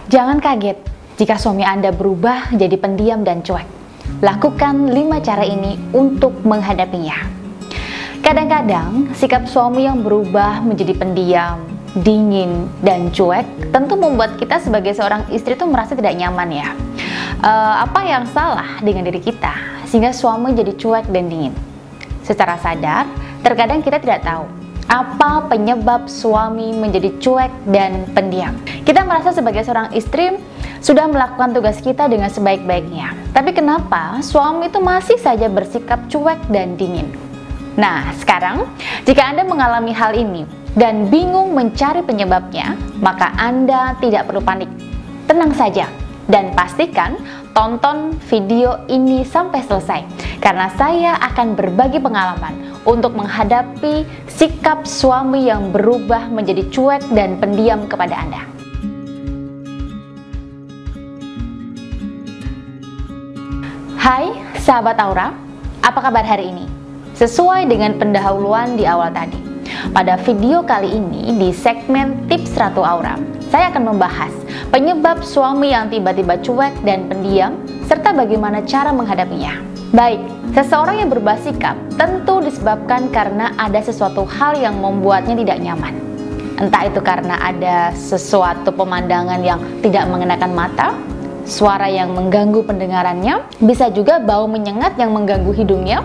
Jangan kaget jika suami Anda berubah jadi pendiam dan cuek. Lakukan 5 cara ini untuk menghadapinya. Kadang-kadang sikap suami yang berubah menjadi pendiam, dingin, dan cuek tentu membuat kita sebagai seorang istri itu merasa tidak nyaman ya. Apa yang salah dengan diri kita sehingga suami jadi cuek dan dingin? Secara sadar, terkadang kita tidak tahu apa penyebab suami menjadi cuek dan pendiam. Kita merasa sebagai seorang istri sudah melakukan tugas kita dengan sebaik-baiknya. Tapi kenapa suami itu masih saja bersikap cuek dan dingin? Nah, sekarang jika Anda mengalami hal ini dan bingung mencari penyebabnya, maka Anda tidak perlu panik. Tenang saja dan pastikan tonton video ini sampai selesai, karena saya akan berbagi pengalaman untuk menghadapi sikap suami yang berubah menjadi cuek dan pendiam kepada Anda. Hai sahabat Aura, apa kabar hari ini? Sesuai dengan pendahuluan di awal tadi, pada video kali ini di segmen Tips Ratu Aura, saya akan membahas penyebab suami yang tiba-tiba cuek dan pendiam, serta bagaimana cara menghadapinya. Baik, seseorang yang berubah sikap tentu disebabkan karena ada sesuatu hal yang membuatnya tidak nyaman. Entah itu karena ada sesuatu pemandangan yang tidak mengenakan mata, suara yang mengganggu pendengarannya, bisa juga bau menyengat yang mengganggu hidungnya,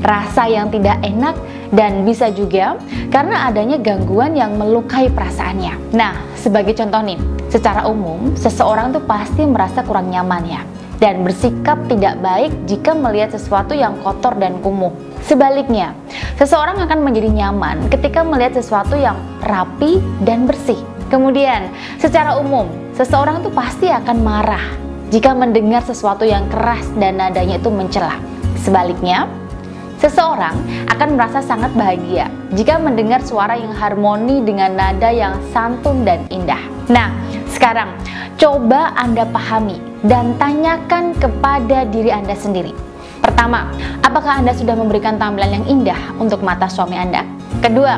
rasa yang tidak enak, dan bisa juga karena adanya gangguan yang melukai perasaannya. Nah, sebagai contoh nih, secara umum seseorang tuh pasti merasa kurang nyaman ya, dan bersikap tidak baik jika melihat sesuatu yang kotor dan kumuh. Sebaliknya, seseorang akan menjadi nyaman ketika melihat sesuatu yang rapi dan bersih. Kemudian, secara umum, seseorang tuh pasti akan marah jika mendengar sesuatu yang keras dan nadanya itu mencela. Sebaliknya, seseorang akan merasa sangat bahagia jika mendengar suara yang harmoni dengan nada yang santun dan indah. Nah, sekarang coba Anda pahami dan tanyakan kepada diri Anda sendiri. Pertama, apakah Anda sudah memberikan tampilan yang indah untuk mata suami Anda? Kedua,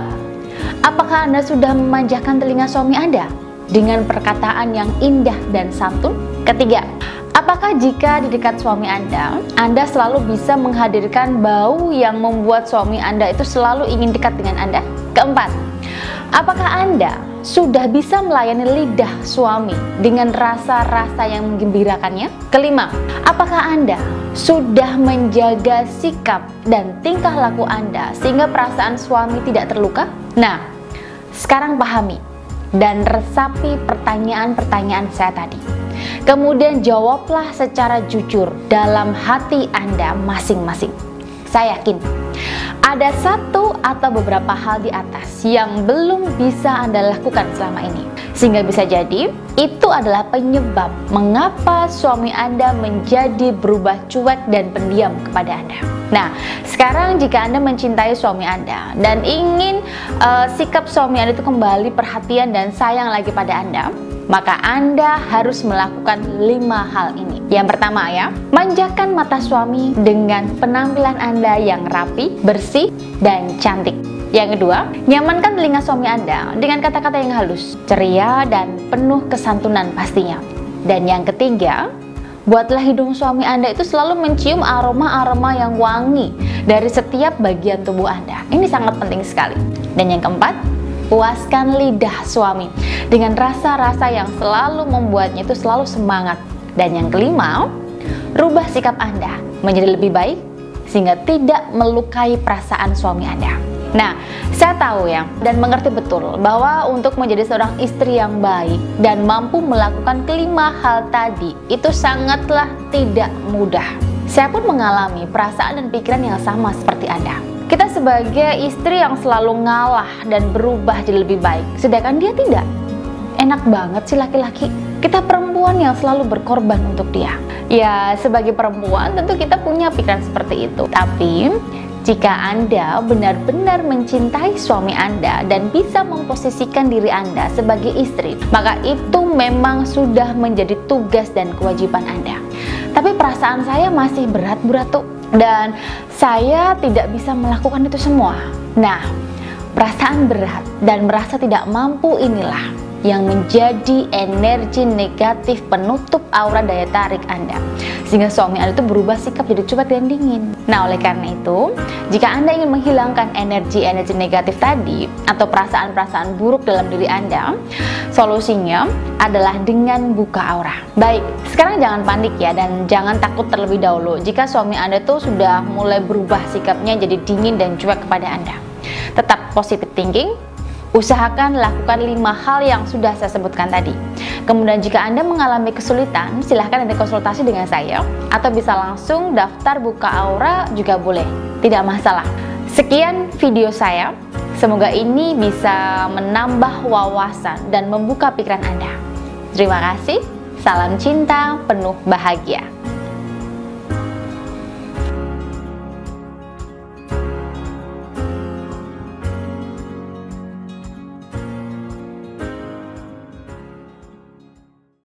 apakah Anda sudah memanjakan telinga suami Anda dengan perkataan yang indah dan santun? Ketiga, apakah jika di dekat suami Anda selalu bisa menghadirkan bau yang membuat suami Anda itu selalu ingin dekat dengan Anda? Keempat, apakah Anda sudah bisa melayani lidah suami dengan rasa-rasa yang menggembirakannya? Kelima, apakah Anda sudah menjaga sikap dan tingkah laku Anda sehingga perasaan suami tidak terluka? Nah, sekarang pahami dan resapi pertanyaan-pertanyaan saya tadi. Kemudian jawablah secara jujur dalam hati Anda masing-masing. Saya yakin ada satu atau beberapa hal di atas yang belum bisa Anda lakukan selama ini, sehingga bisa jadi itu adalah penyebab mengapa suami Anda menjadi berubah cuek dan pendiam kepada Anda. Nah, sekarang jika Anda mencintai suami Anda dan ingin sikap suami Anda itu kembali perhatian dan sayang lagi pada Anda, maka Anda harus melakukan 5 hal ini. Yang pertama ya, manjakan mata suami dengan penampilan Anda yang rapi, bersih, dan cantik. Yang kedua, nyamankan telinga suami Anda dengan kata-kata yang halus, ceria, dan penuh kesantunan pastinya. Dan yang ketiga, buatlah hidung suami Anda itu selalu mencium aroma-aroma yang wangi dari setiap bagian tubuh Anda. Ini sangat penting sekali. Dan yang keempat, puaskan lidah suami dengan rasa-rasa yang selalu membuatnya itu selalu semangat. Dan yang kelima, rubah sikap Anda menjadi lebih baik sehingga tidak melukai perasaan suami Anda. Nah, saya tahu ya dan mengerti betul bahwa untuk menjadi seorang istri yang baik dan mampu melakukan kelima hal tadi itu sangatlah tidak mudah. Saya pun mengalami perasaan dan pikiran yang sama seperti Anda. Kita sebagai istri yang selalu ngalah dan berubah jadi lebih baik, sedangkan dia tidak. Enak banget sih laki-laki. Kita perempuan yang selalu berkorban untuk dia. Ya, sebagai perempuan tentu kita punya pikiran seperti itu. Tapi jika Anda benar-benar mencintai suami Anda dan bisa memposisikan diri Anda sebagai istri, maka itu memang sudah menjadi tugas dan kewajiban Anda. Tapi perasaan saya masih berat, Bu Ratu, dan saya tidak bisa melakukan itu semua. Nah, perasaan berat dan merasa tidak mampu inilah yang menjadi energi negatif penutup aura daya tarik Anda, sehingga suami Anda itu berubah sikap jadi cuek dan dingin. Nah, oleh karena itu, jika Anda ingin menghilangkan energi-energi negatif tadi atau perasaan-perasaan buruk dalam diri Anda, solusinya adalah dengan buka aura. Baik, sekarang jangan panik ya, dan jangan takut terlebih dahulu jika suami Anda tuh sudah mulai berubah sikapnya jadi dingin dan cuek kepada Anda. Tetap positive thinking, usahakan lakukan 5 hal yang sudah saya sebutkan tadi. Kemudian jika Anda mengalami kesulitan, silahkan Anda konsultasi dengan saya, atau bisa langsung daftar buka aura juga boleh, tidak masalah. Sekian video saya, semoga ini bisa menambah wawasan dan membuka pikiran Anda. Terima kasih, salam cinta penuh bahagia.